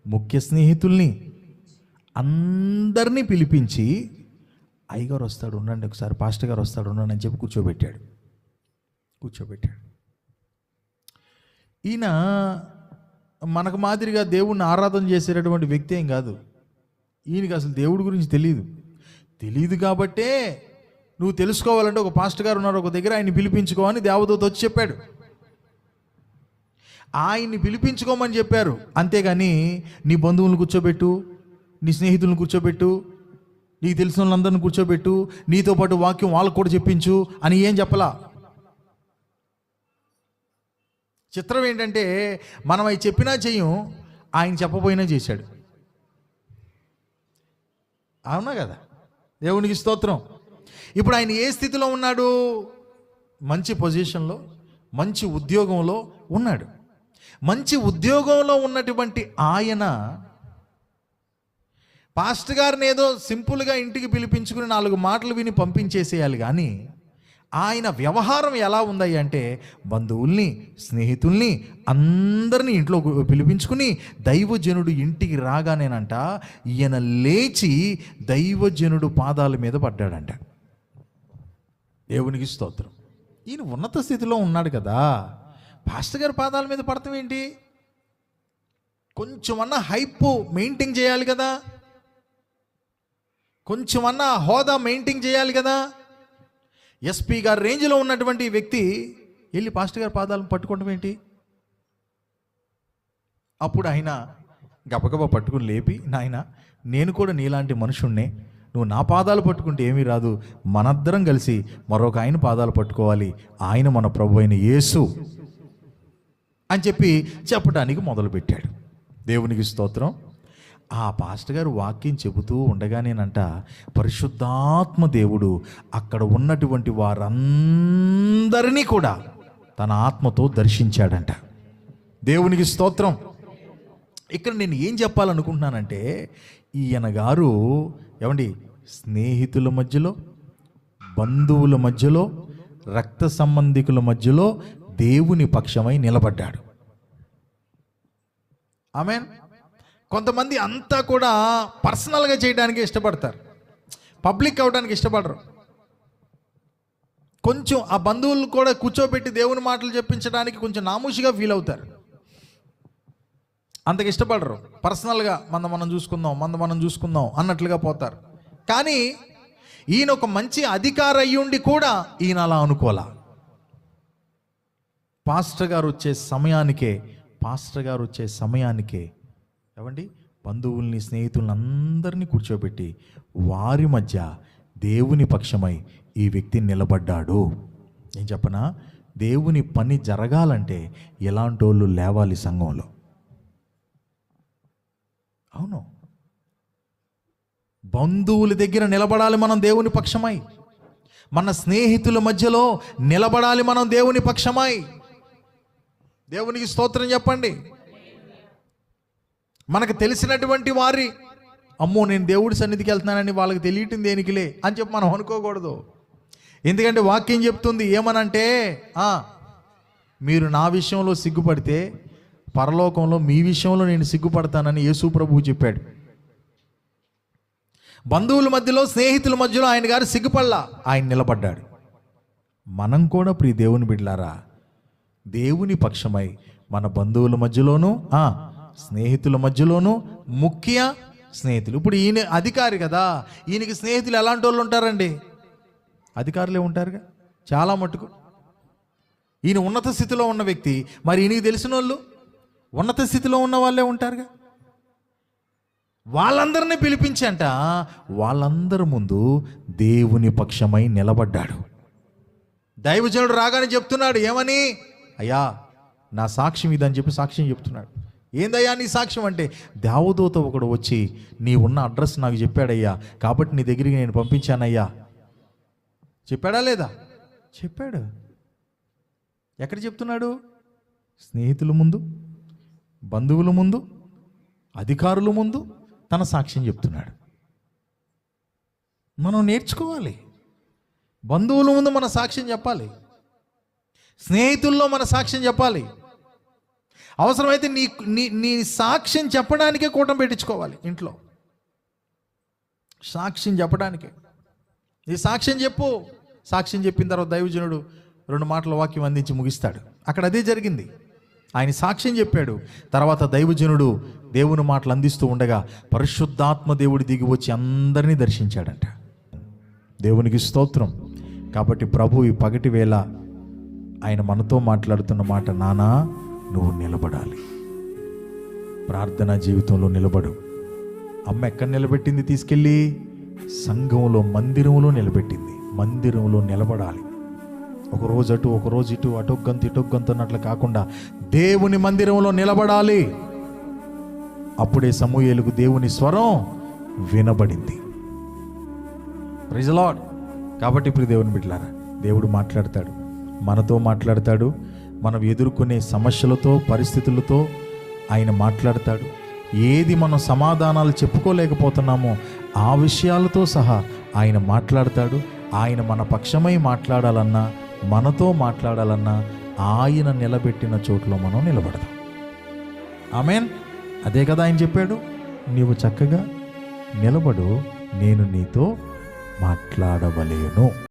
ముఖ్య స్నేహితుల్ని అందరినీ పిలిపించి, అయ్యగారు వస్తాడు ఉండండి, ఒకసారి పాస్టర్ గారు వస్తాడు ఉండండి అని చెప్పి కూర్చోబెట్టాడు. ఈయన మనకు మాదిరిగా దేవుణ్ణి ఆరాధన చేసేటటువంటి వ్యక్తి ఏం కాదు. ఈయనకి అసలు దేవుడి గురించి తెలియదు కాబట్టే నువ్వు తెలుసుకోవాలంటే ఒక పాస్టర్ గారు ఉన్నారు ఒక దగ్గర, ఆయన్ని పిలిపించుకో అని దేవదూత వచ్చి చెప్పాడు. ఆయన్ని పిలిపించుకోమని చెప్పారు, అంతేగాని నీ బంధువులను కూర్చోబెట్టు, నీ స్నేహితులను కూర్చోబెట్టు, నీకు తెలిసిన వాళ్ళందరిని కూర్చోబెట్టు, నీతో పాటు వాక్యం వాళ్ళకు కూడా చెప్పించు అని ఏం చెప్పలా. చిత్రం ఏంటంటే, మనం అవి చెప్పినా చెయ్యం, ఆయన చెప్పబోయినా చేశాడు. అవునా కదా? దేవునికి స్తోత్రం. ఇప్పుడు ఆయన ఏ స్థితిలో ఉన్నాడు? మంచి పొజిషన్లో, మంచి ఉద్యోగంలో ఉన్నాడు. మంచి ఉద్యోగంలో ఉన్నటువంటి ఆయన పాస్టర్ గారిని ఏదో సింపుల్గా ఇంటికి పిలిపించుకుని 4 మాటలు విని పంపించేసేయాలి, కానీ ఆయన వ్యవహారం ఎలా ఉందయ్య అంటే, బంధువుల్ని, స్నేహితుల్ని అందరినీ ఇంట్లో పిలిపించుకుని దైవజనుడు ఇంటికి రాగానేనంట ఈయన లేచి దైవజనుడు పాదాల మీద పడ్డాడంట. దేవునికి స్తోత్రం. ఈయన ఉన్నత స్థితిలో ఉన్నాడు కదా, పాస్టర్ గారి పాదాల మీద పడతాం ఏంటి? కొంచెమన్నా హైప్ మెయింటైన్ చేయాలి కదా, కొంచెమన్నా హోదా మెయింటైన్ చేయాలి కదా. ఎస్పీ గారి రేంజ్లో ఉన్నటువంటి వ్యక్తి వెళ్ళి పాస్టర్ గారి పాదాలను పట్టుకోవడం ఏంటి? అప్పుడు ఆయన గబగబా పట్టుకుని లేపి, నాయన నేను కూడా నీలాంటి మనుషుణ్ణే, నువ్వు నా పాదాలు పట్టుకుంటే ఏమీ రాదు, మనందరం కలిసి మరొక ఆయన పాదాలు పట్టుకోవాలి, ఆయన మన ప్రభు అయిన యేసు అని చెప్పి చెప్పడానికి మొదలుపెట్టాడు. దేవునికి స్తోత్రం. ఆ పాస్టర్ గారు వాక్యం చెబుతూ ఉండగానేనంట పరిశుద్ధాత్మ దేవుడు అక్కడ ఉన్నటువంటి వారందరినీ కూడా తన ఆత్మతో దర్శించాడంట. దేవునికి స్తోత్రం. ఇక్కడ నేను ఏం చెప్పాలనుకుంటున్నానంటే, ఈయన గారు ఏమండి స్నేహితుల మధ్యలో, బంధువుల మధ్యలో, రక్త సంబంధికుల మధ్యలో దేవుని పక్షమై నిలబడ్డాడు. ఆమేన్. కొంతమంది అంతా కూడా పర్సనల్గా చేయడానికి ఇష్టపడతారు, పబ్లిక్ అవడానికి ఇష్టపడరు. కొంచెం ఆ బంధువులు కూడా కూర్చోబెట్టి దేవుని మాటలు చెప్పించడానికి కొంచెం నామూషిగా ఫీల్ అవుతారు, అంతకు ఇష్టపడరు. పర్సనల్గా మనం చూసుకుందాం అన్నట్లుగా పోతారు. కానీ ఈయన ఒక మంచి అధికారి అయ్యుండి కూడా ఈయన అలా అనుకోలా. పాస్టర్ గారు వచ్చే సమయానికే ఏమండి బంధువుల్ని, స్నేహితుల్ని అందరినీ కూర్చోబెట్టి వారి మధ్య దేవుని పక్షమై ఈ వ్యక్తి నిలబడ్డాడు. ఏం చెప్పనా, దేవుని పని జరగాలంటే ఎలాంటి వాళ్ళు లేవాలి సంఘంలో. అవును, బంధువుల దగ్గర నిలబడాలి మనం దేవుని పక్షమై, మన స్నేహితుల మధ్యలో నిలబడాలి మనం దేవుని పక్షమై. దేవునికి స్తోత్రం చెప్పండి. మనకు తెలిసినటువంటి వారి, అమ్మో నేను దేవుడి సన్నిధికి వెళ్తున్నానని వాళ్ళకి తెలియటం దేనికిలే అని చెప్పి మనం అనుకోకూడదు. ఎందుకంటే వాక్యం చెప్తుంది ఏమనంటే, మీరు నా విషయంలో సిగ్గుపడితే పరలోకంలో మీ విషయంలో నేను సిగ్గుపడతానని యేసు ప్రభువు చెప్పాడు. బంధువుల మధ్యలో, స్నేహితుల మధ్యలో ఆయన గారు సిగ్గుపడలా, ఆయన నిలబడ్డాడు. మనం కూడా ప్రియ దేవుని బిడ్డలారా దేవుని పక్షమై మన బంధువుల మధ్యలోనూ, స్నేహితుల మధ్యలోనూ, ముఖ్య స్నేహితులు. ఇప్పుడు ఈయన అధికారి కదా, ఈయనకి స్నేహితులు ఎలాంటి వాళ్ళు ఉంటారండి? అధికారులే ఉంటారుగా చాలా మట్టుకు. ఈయన ఉన్నత స్థితిలో ఉన్న వ్యక్తి, మరి ఈయనకి తెలిసిన వాళ్ళు ఉన్నత స్థితిలో ఉన్న వాళ్ళే ఉంటారుగా. వాళ్ళందరినీ పిలిపించంట, వాళ్ళందరి ముందు దేవుని పక్షమై నిలబడ్డాడు. దైవజనుడు రాగానే చెప్తున్నాడు, ఏమని? అయ్యా నా సాక్ష్యం ఇదని చెప్పి సాక్ష్యం చెప్తున్నాడు. ఏందయ్యా నీ సాక్ష్యం అంటే, దేవదూత ఒకడు వచ్చి నీ ఉన్న అడ్రస్ నాకు చెప్పాడయ్యా, కాబట్టి నీ దగ్గరికి నేను పంపించానయ్యా. చెప్పాడా లేదా? చెప్పాడు. ఎక్కడ చెప్తున్నాడు? స్నేహితుల ముందు, బంధువుల ముందు, అధికారుల ముందు తన సాక్ష్యం చెప్తున్నాడు. మనం నేర్చుకోవాలి. బంధువుల ముందు మన సాక్ష్యం చెప్పాలి, స్నేహితుల్లో మన సాక్ష్యం చెప్పాలి. అవసరమైతే నీ నీ నీ సాక్ష్యం చెప్పడానికే కూటం పెట్టించుకోవాలి ఇంట్లో. సాక్ష్యం చెప్పడానికే నీ సాక్ష్యం చెప్పు. సాక్ష్యం చెప్పిన తర్వాత దైవజనుడు 2 మాటల వాక్యం అందించి ముగిస్తాడు. అక్కడ అదే జరిగింది. ఆయన సాక్ష్యం చెప్పాడు. తర్వాత దైవజనుడు దేవుని మాటలు అందిస్తూ ఉండగా పరిశుద్ధాత్మ దేవుడు దిగి వచ్చి అందరినీ దర్శించాడంట. దేవునికి స్తోత్రం. కాబట్టి ప్రభు ఈ పగటి వేళ ఆయన మనతో మాట్లాడుతున్న మాట, నానా నువ్వు నిలబడాలి, ప్రార్థనా జీవితంలో నిలబడు. అమ్మ ఎక్కడ నిలబెట్టింది? తీసుకెళ్ళి సంఘంలో, మందిరంలో నిలబెట్టింది. మందిరంలో నిలబడాలి. ఒకరోజు అటు, ఒకరోజు ఇటు, అటొగ్గంత ఇటొగ్గంత అన్నట్లు కాకుండా దేవుని మందిరంలో నిలబడాలి. అప్పుడే సమూయేలుకు దేవుని స్వరం వినబడింది. Praise the Lord. కాబట్టి ఇప్పుడు దేవుని బిడ్డలారా, దేవుడు మాట్లాడతాడు, మనతో మాట్లాడతాడు. మనం ఎదుర్కొనే సమస్యలతో, పరిస్థితులతో ఆయన మాట్లాడతాడు. ఏది మనం సమాధానాలు చెప్పుకోలేకపోతున్నామో ఆ విషయాలతో సహా ఆయన మాట్లాడతాడు. ఆయన మన పక్షమై మాట్లాడాలన్నా, మనతో మాట్లాడాలన్నా ఆయన నిలబెట్టిన చోట్లో మనం నిలబడదాం. ఆమేన్. అదే కదా ఆయన చెప్పాడు, నీవు చక్కగా నిలబడు, నేను నీతో మాట్లాడవలేను.